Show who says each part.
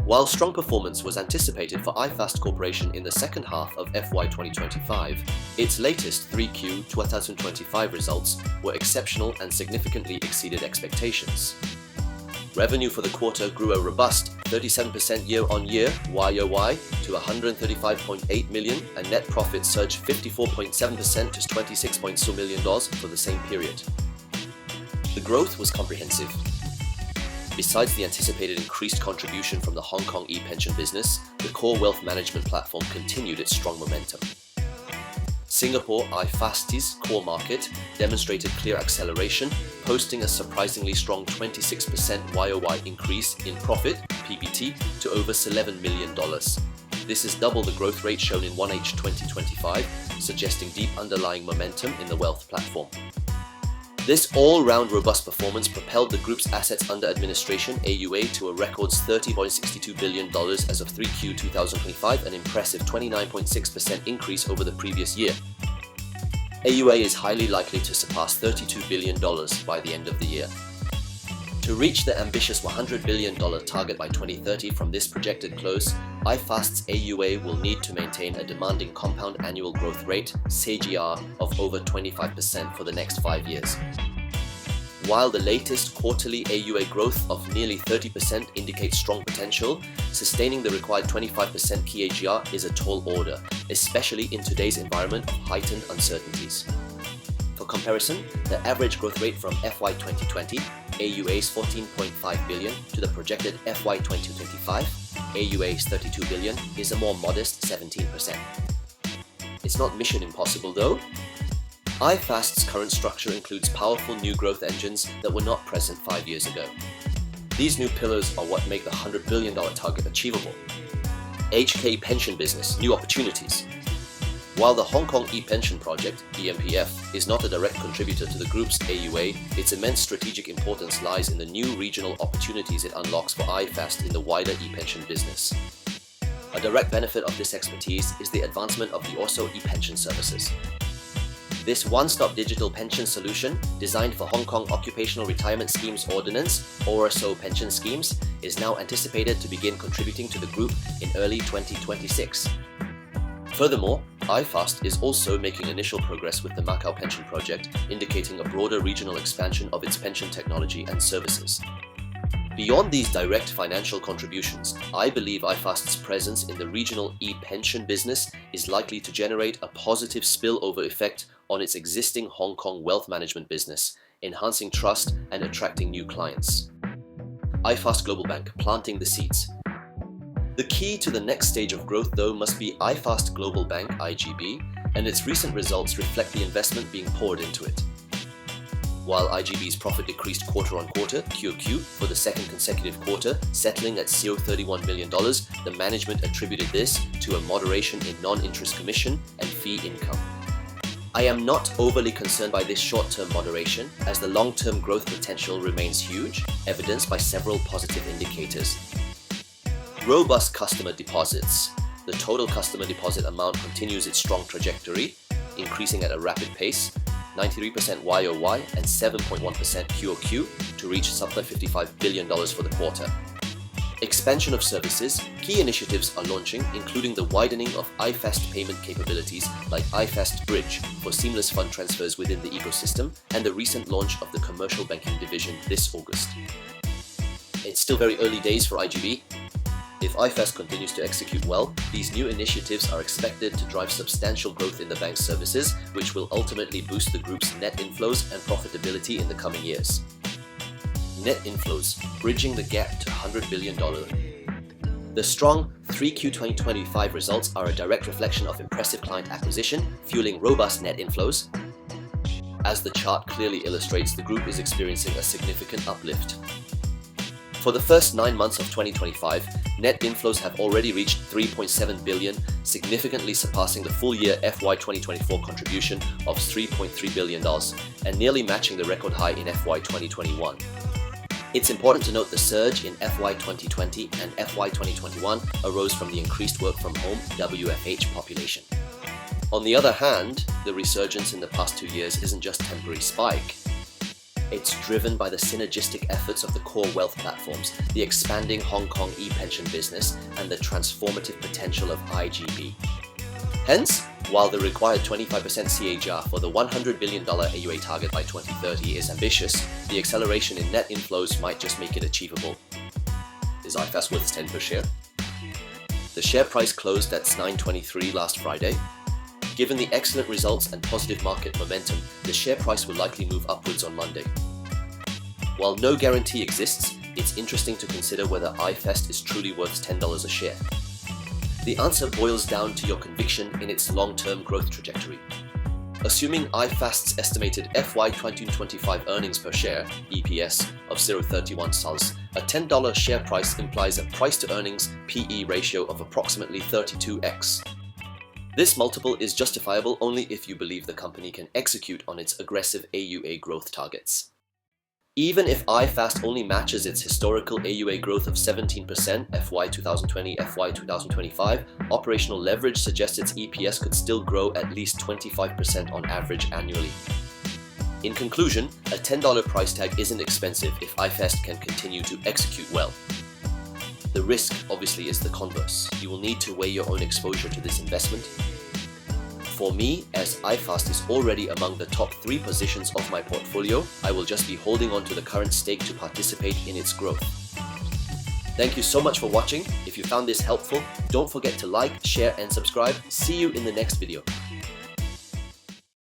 Speaker 1: While strong performance was anticipated for iFAST Corporation in the second half of FY 2025, its latest 3Q 2025 results were exceptional and significantly exceeded expectations. Revenue for the quarter grew a robust 37% year-on-year (YOY) to $135.8 million, and net profit surged 54.7% to $26.2 million for the same period. The growth was comprehensive. Besides the anticipated increased contribution from the Hong Kong e-pension business, the core wealth management platform continued its strong momentum. Singapore iFAST's core market demonstrated clear acceleration, posting a surprisingly strong 26% YOY increase in profit (PBT) to over $11 million. This is double the growth rate shown in 1H 2025, suggesting deep underlying momentum in the wealth platform. This all-round robust performance propelled the group's assets under administration (AUA) to a record $30.62 billion as of 3Q 2025, an impressive 29.6% increase over the previous year. AUA is highly likely to surpass $32 billion by the end of the year. To reach the ambitious $100 billion target by 2030 from this projected close, iFAST's AUA will need to maintain a demanding compound annual growth rate (CAGR) of over 25% for the next 5 years. While the latest quarterly AUA growth of nearly 30% indicates strong potential, sustaining the required 25% CAGR is a tall order, especially in today's environment of heightened uncertainties. For comparison, the average growth rate from FY 2020, AUA's $14.5 billion, to the projected FY 2025, AUA's $32 billion, is a more modest 17%. It's not mission impossible though. iFAST's current structure includes powerful new growth engines that were not present 5 years ago. These new pillars are what make the $100 billion target achievable. HK Pension Business, new opportunities. While the Hong Kong e-pension project, EMPF, is not a direct contributor to the group's AUA, its immense strategic importance lies in the new regional opportunities it unlocks for iFAST in the wider e-pension business. A direct benefit of this expertise is the advancement of the ORSO e-pension services. This one-stop digital pension solution, designed for Hong Kong Occupational Retirement Schemes Ordinance (ORSO) pension schemes, is now anticipated to begin contributing to the group in early 2026. Furthermore, iFAST is also making initial progress with the Macau Pension Project, indicating a broader regional expansion of its pension technology and services. Beyond these direct financial contributions, I believe iFAST's presence in the regional e-pension business is likely to generate a positive spillover effect on its existing Hong Kong wealth management business, enhancing trust and attracting new clients. iFAST Global Bank, planting the seeds. The key to the next stage of growth though must be iFAST Global Bank (IGB), and its recent results reflect the investment being poured into it. While IGB's profit decreased quarter-on-quarter (QOQ) for the second consecutive quarter, settling at $31 million, the management attributed this to a moderation in non-interest commission and fee income. I am not overly concerned by this short-term moderation, as the long-term growth potential remains huge, evidenced by several positive indicators. Robust customer deposits. The total customer deposit amount continues its strong trajectory, increasing at a rapid pace, 93% YOY and 7.1% QOQ, to reach $55 billion for the quarter. Expansion of services. Key initiatives are launching, including the widening of iFAST payment capabilities like iFAST Bridge for seamless fund transfers within the ecosystem, and the recent launch of the commercial banking division this August. It's still very early days for IGB. If iFAST continues to execute well, these new initiatives are expected to drive substantial growth in the bank's services, which will ultimately boost the group's net inflows and profitability in the coming years. Net inflows, bridging the gap to $100 billion. The strong 3Q 2025 results are a direct reflection of impressive client acquisition, fueling robust net inflows. As the chart clearly illustrates, the group is experiencing a significant uplift. For the first 9 months of 2025, net inflows have already reached $3.7 billion, significantly surpassing the full-year FY 2024 contribution of $3.3 billion, and nearly matching the record high in FY 2021. It's important to note the surge in FY 2020 and FY 2021 arose from the increased work from home (WFH) population. On the other hand, the resurgence in the past 2 years isn't just a temporary spike. It's driven by the synergistic efforts of the core wealth platforms, the expanding Hong Kong e-pension business, and the transformative potential of IGB. Hence, while the required 25% CAGR for the $100 billion AUA target by 2030 is ambitious, the acceleration in net inflows might just make it achievable. Is iFAST worth 10 per share? The share price closed at $9.23 last Friday. Given the excellent results and positive market momentum, the share price will likely move upwards on Monday. While no guarantee exists, it's interesting to consider whether iFAST is truly worth $10 a share. The answer boils down to your conviction in its long-term growth trajectory. Assuming iFAST's estimated FY 2025 earnings per share (EPS) of 0.31 SALS, a $10 share price implies a price-to-earnings PE ratio of approximately 32x. This multiple is justifiable only if you believe the company can execute on its aggressive AUA growth targets. Even if iFAST only matches its historical AUA growth of 17% FY 2020-FY 2025, operational leverage suggests its EPS could still grow at least 25% on average annually. In conclusion, a $10 price tag isn't expensive if iFAST can continue to execute well. The risk, obviously, is the converse. You will need to weigh your own exposure to this investment. For me, as iFAST is already among the top 3 positions of my portfolio, I will just be holding on to the current stake to participate in its growth. Thank you so much for watching. If you found this helpful, don't forget to like, share and subscribe. See you in the next video.